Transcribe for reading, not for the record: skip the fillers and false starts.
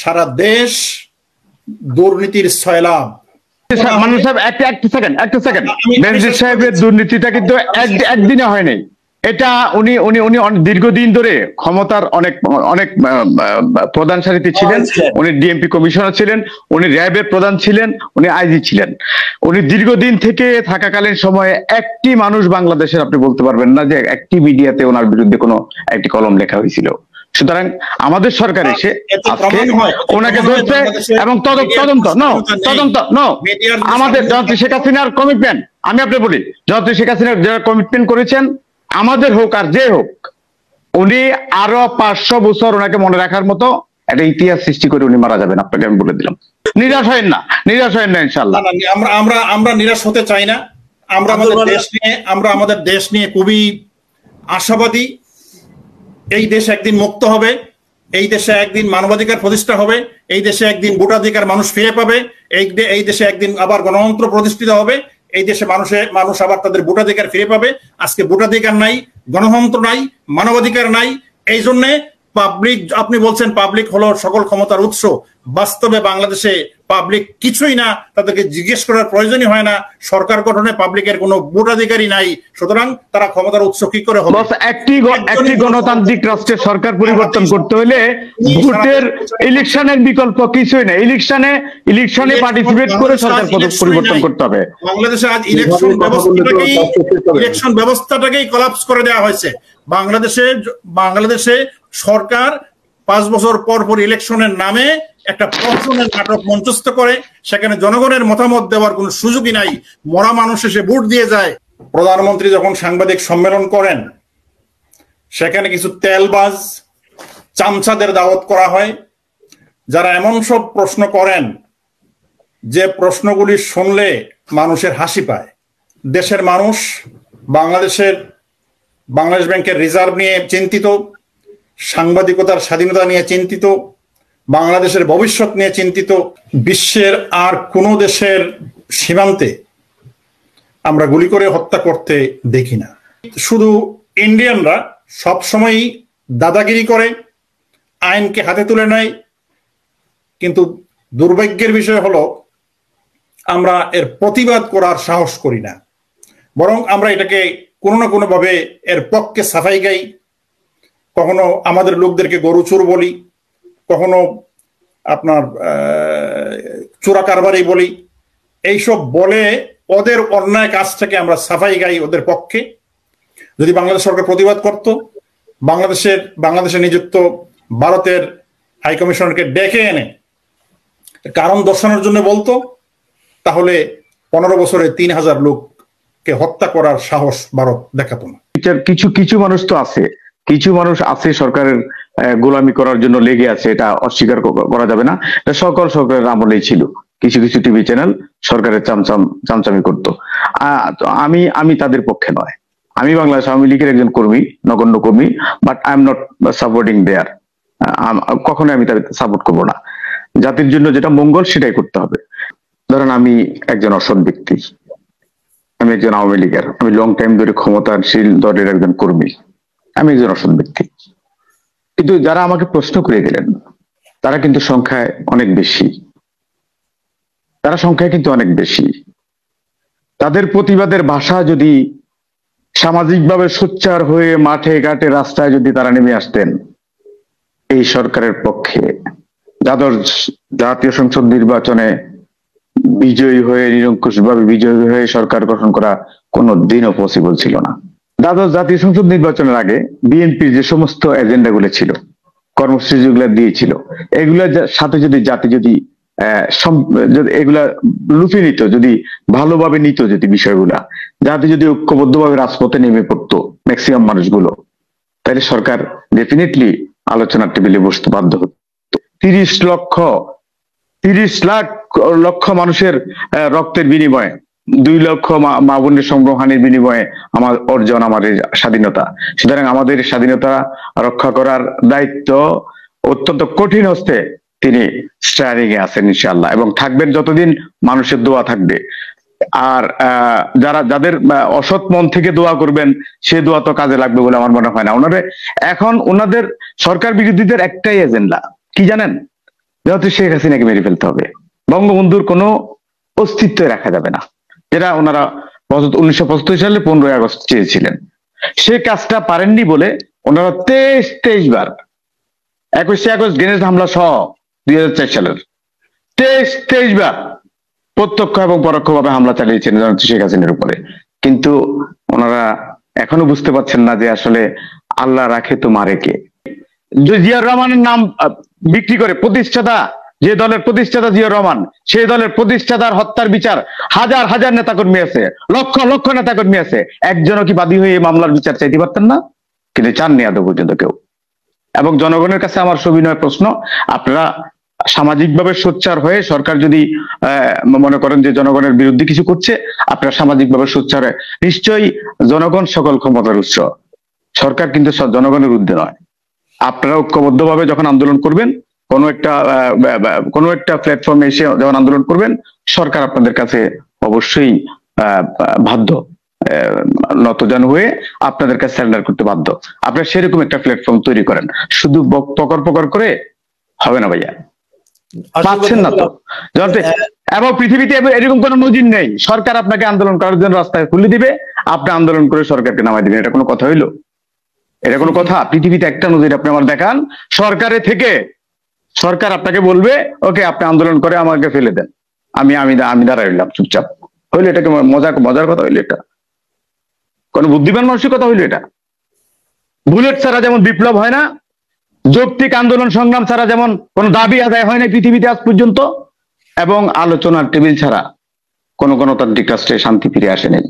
সারা দেশ দুর্নীতির সয়লাব। মানুষ সাহেব একটা সেকেন্ড বেনজির সাহেবের দুর্নীতিটা কিন্তু একদিনে হয়নি। এটা উনি উনি উনি দীর্ঘদিন ধরে ক্ষমতার অনেক অনেক প্রধান সারিতে ছিলেন, উনি ডিএমপি কমিশনার ছিলেন, উনি র্যাবের প্রধান ছিলেন, উনি আইজি ছিলেন। উনি দীর্ঘদিন থেকে থাকাকালীন সময়ে একটি মানুষ বাংলাদেশের আপনি বলতে পারবেন না যে একটি মিডিয়াতে ওনার বিরুদ্ধে কোনো একটি কলম লেখা হয়েছিল। সুতরাং আমাদের সরকার এসে আজকে ওনাকে ধরছে এবং তদন্ত আমাদের জননেত্রী শেখ হাসিনার কমিটমেন্ট, আমি আপনি বলি জননেত্রী শেখ হাসিনার যারা কমিটমেন্ট করেছেন আমাদের হোক আর যে হোক, উনি আরো 500 বছর ওনাকে মনে রাখার মতো একটা ইতিহাস সৃষ্টি করে উনি মারা যাবেন। আপনাকে আমি বলে দিলাম, নিরাশ হয় না ইনশাআল্লাহ। আমরা নিরাশ হতে চাই না। আমরা আমাদের দেশ নিয়ে খুবই আশাবাদী। এই দেশ একদিন মুক্ত হবে, এই দেশে একদিন মানবাধিকার প্রতিষ্ঠা হবে, এই দেশে একদিন ভোটাধিকার মানুষ ফিরে পাবে, এই দেশে একদিন আবার গণতন্ত্র প্রতিষ্ঠিত হবে, এই দেশে মানুষ আবার তাদের ভোটাধিকার ফিরে পাবে। আজকে ভোটাধিকার নাই, গণতন্ত্র নাই, মানবাধিকার নাই। এই জন্যে পাবলিক, আপনি বলছেন পাবলিক হলো সকল ক্ষমতার উৎস। বাস্তবে বাংলাদেশে পাবলিক কিছুই না, তাদেরকে জিজ্ঞেস করার প্রয়োজনই হয় না। সরকার গঠনে পাবলিকের কোনো ভোটাধিকারই নাই, সুতরাং তারা ক্ষমতার উৎস কি করে হবে? একটি গণতান্ত্রিক রাষ্ট্রের সরকার পরিবর্তন করতে হলে ভোটের ইলেকশনের বিকল্প কিছুই না। ইলেকশনে পার্টিসিপেট করে সরকার পরিবর্তন করতে হবে। বাংলাদেশে আজ ইলেকশন ব্যবস্থাটাকেই কলাপস করে দেওয়া হয়েছে। বাংলাদেশে সরকার 5 বছর পর ইলেকশনের নামে একটা প্রহসনের নাটক মঞ্চস্থ করে, সেখানে জনগণের মতামত দেওয়ার কোনো সুযোগই নাই। মরা মানুষ এসে ভোট দিয়ে যায়। প্রধানমন্ত্রী যখন সাংবাদিক সম্মেলন করেন, সেখানে কিছু তেলবাজ চামচাদের দাওয়াত করা হয়, যারা এমন সব প্রশ্ন করেন যে প্রশ্নগুলি শুনলে মানুষের হাসি পায়। দেশের মানুষ বাংলাদেশ ব্যাংকের রিজার্ভ নিয়ে চিন্তিত, সাংবাদিকতার স্বাধীনতা নিয়ে চিন্তিত, বাংলাদেশের ভবিষ্যৎ নিয়ে চিন্তিত। বিশ্বের আর কোন দেশের সীমান্তে আমরা গুলি করে হত্যা করতে দেখি না। শুধু ইন্ডিয়ানরা সবসময়ই দাদাগিরি করে, আইনকে হাতে তুলে নেয়। কিন্তু দুর্ভাগ্যের বিষয় হলো আমরা এর প্রতিবাদ করার সাহস করি না, বরং আমরা এটাকে কোনো না কোনো ভাবে এর পক্ষে সাফাই গাই। কখনো আমাদের লোকদেরকে গরু চোর বলি, কখনো আপনার চোরা কারবারি বলি। এইসব বলে ওদের অন্যায় কাজ থেকে আমরা সাফাই গাই ওদের পক্ষে। যদি বাংলাদেশ সরকার প্রতিবাদ করত, বাংলাদেশে নিযুক্ত ভারতের হাই কমিশনারকে ডেকে এনে কারণ দর্শানোর জন্য বলতো, তাহলে 15 বছরে 3000 লোককে হত্যা করার সাহস ভারত দেখাতো না। কিছু মানুষ তো আছে, কিছু মানুষ আছে সরকারের গোলামি করার জন্য লেগে আছে, এটা অস্বীকার করা যাবে না। এটা সকল সরকারের আমলেই ছিল। কিছু টিভি চ্যানেল সরকারের চামচামি করতো। আমি তাদের পক্ষে নয়। আমি বাংলাদেশ আওয়ামী লীগের একজন কর্মী, নগণ্য কর্মী, but I am not supporting there. কখনোই আমি তাদের সাপোর্ট করবো না। জাতির জন্য যেটা মঙ্গল সেটাই করতে হবে। ধরেন আমি একজন অসৎ ব্যক্তি, আমি একজন আওয়ামী লীগের, আমি লং টাইম ধরে ক্ষমতাশীল দলের একজন কর্মী, আমি একজন অসৎ ব্যক্তি। কিন্তু যারা আমাকে প্রশ্ন করে গেলেন তারা কিন্তু সংখ্যায় অনেক বেশি, তাদের প্রতিবাদের ভাষা যদি সামাজিকভাবে সোচ্চার হয়ে মাঠে ঘাটে রাস্তায় যদি তারা নেমে আসতেন, এই সরকারের পক্ষে জাতীয় সংসদ নির্বাচনে নিরঙ্কুশভাবে বিজয়ী হয়ে সরকার গঠন করা কোনো দিনও পসিবল ছিল না। দ্বাদশ জাতীয় সংসদ নির্বাচনের আগে বিএনপির যে সমস্ত এজেন্ডা গুলো ছিল, কর্মসূচি যেগুলো দিয়েছিল, এগুলোর সাথে যদি জাতি যদি এগুলা লুফে নিত, যদি ভালোভাবে নিত, যদি বিষয়গুলা জাতি যদি ঐক্যবদ্ধভাবে রাজপথে নেমে পড়তো ম্যাক্সিমাম মানুষগুলো, তাহলে সরকার ডেফিনেটলি আলোচনার টেবিলে বসতে বাধ্য হতো। 30 লক্ষ মানুষের রক্তের বিনিময়ে, 2 লক্ষ মা বোনের সংগ্রহানির বিনিময়ে আমার অর্জন, আমাদের স্বাধীনতা। সুতরাং আমাদের স্বাধীনতা রক্ষা করার দায়িত্ব অত্যন্ত কঠিন হস্তে তিনি স্টারিং এ আছেন ইনশাআল্লাহ, এবং থাকবেন যতদিন মানুষের দোয়া থাকবে। আর যাদের অসৎ মন থেকে দোয়া করবেন, সে দোয়া তো কাজে লাগবে বলে আমার মনে হয় না। এখন ওনাদের সরকার বিরোধীদের একটাই এজেন্ডা কি জানেন? যেহেতু শেখ হাসিনাকে মেরে ফেলতে হবে, বঙ্গবন্ধুর কোনো অস্তিত্ব রাখা যাবে না, যেটা ওনারা 1975 সালে 15ই আগস্ট চেয়েছিলেন। সে কাজটা পারেননি বলে ওনারা 23 বার, 21শে আগস্ট গ্রেনেড হামলা সহ 2004 সালের 23 বার প্রত্যক্ষ এবং পরোক্ষভাবে হামলা চালিয়েছেন শেখ হাসিনার উপরে। কিন্তু ওনারা এখনো বুঝতে পারছেন না যে আসলে আল্লাহ রাখে তো মারে কে। জিয়াউর রহমানের নাম বিক্রি করে প্রতিষ্ঠাতা, যে দলের প্রতিষ্ঠাতা জিয়াউর রহমান, সেই দলের প্রতিষ্ঠাতার হত্যার বিচার হাজার হাজার নেতাকর্মী আছে, লক্ষ লক্ষ নেতাকর্মী আছে, একজনও কি বাদী হয়ে এই মামলার বিচার চাইতে পারতেন না? কিন্তু চাননি আদৌ পর্যন্ত কেউ। এবং জনগণের কাছে আমার সবিনয় প্রশ্ন, আপনারা সামাজিকভাবে সোচ্চার হয়ে, সরকার যদি মনে করেন যে জনগণের বিরুদ্ধে কিছু করছে, আপনারা সামাজিকভাবে সোচ্চার হয়ে, নিশ্চয়ই জনগণ সকল ক্ষমতার উৎস, সরকার কিন্তু জনগণের ঊর্ধ্বে নয়। আপনারা ঐক্যবদ্ধভাবে যখন আন্দোলন করবেন, কোনো একটা প্ল্যাটফর্মে এসে যখন আন্দোলন করবেন, সরকার আপনাদের কাছে অবশ্যই বাধ্য, নতজানু হয়ে আপনাদের কাছে সারেন্ডার করতে বাধ্য। আপনারা সেরকম একটা প্ল্যাটফর্ম তৈরি করেন, শুধু পকর করে হবে না ভাইয়া, পাচ্ছেন না তো। এবং পৃথিবীতে এরকম কোনো নজির নেই, সরকার আপনাকে আন্দোলন করার জন্য রাস্তায় খুলে দিবে, আপনি আন্দোলন করে সরকারকে নামাই দিবেন। এটা কোনো কথা হইলো? এটা কোনো কথা? পৃথিবীতে একটা নজির আপনি আমার দেখান, সরকারে থেকে সরকার আপনাকে বলবে ওকে আপনি আন্দোলন করে আমাকে ফেলে দেন, আমি দাঁড়াইলাম চুপচাপ। হইলো এটাকে মজার কথা হইলো? এটা কোন বুদ্ধিমান মানুষের কথা হইলো? এটা বুলেট ছাড়া যেমন বিপ্লব হয় না, যৌক্তিক আন্দোলন সংগ্রাম ছাড়া যেমন কোন দাবি আদায় হয় না পৃথিবীতে আজ পর্যন্ত, এবং আলোচনার টেবিল ছাড়া কোন গণতান্ত্রিক রাষ্ট্রে শান্তি ফিরে আসে নাই।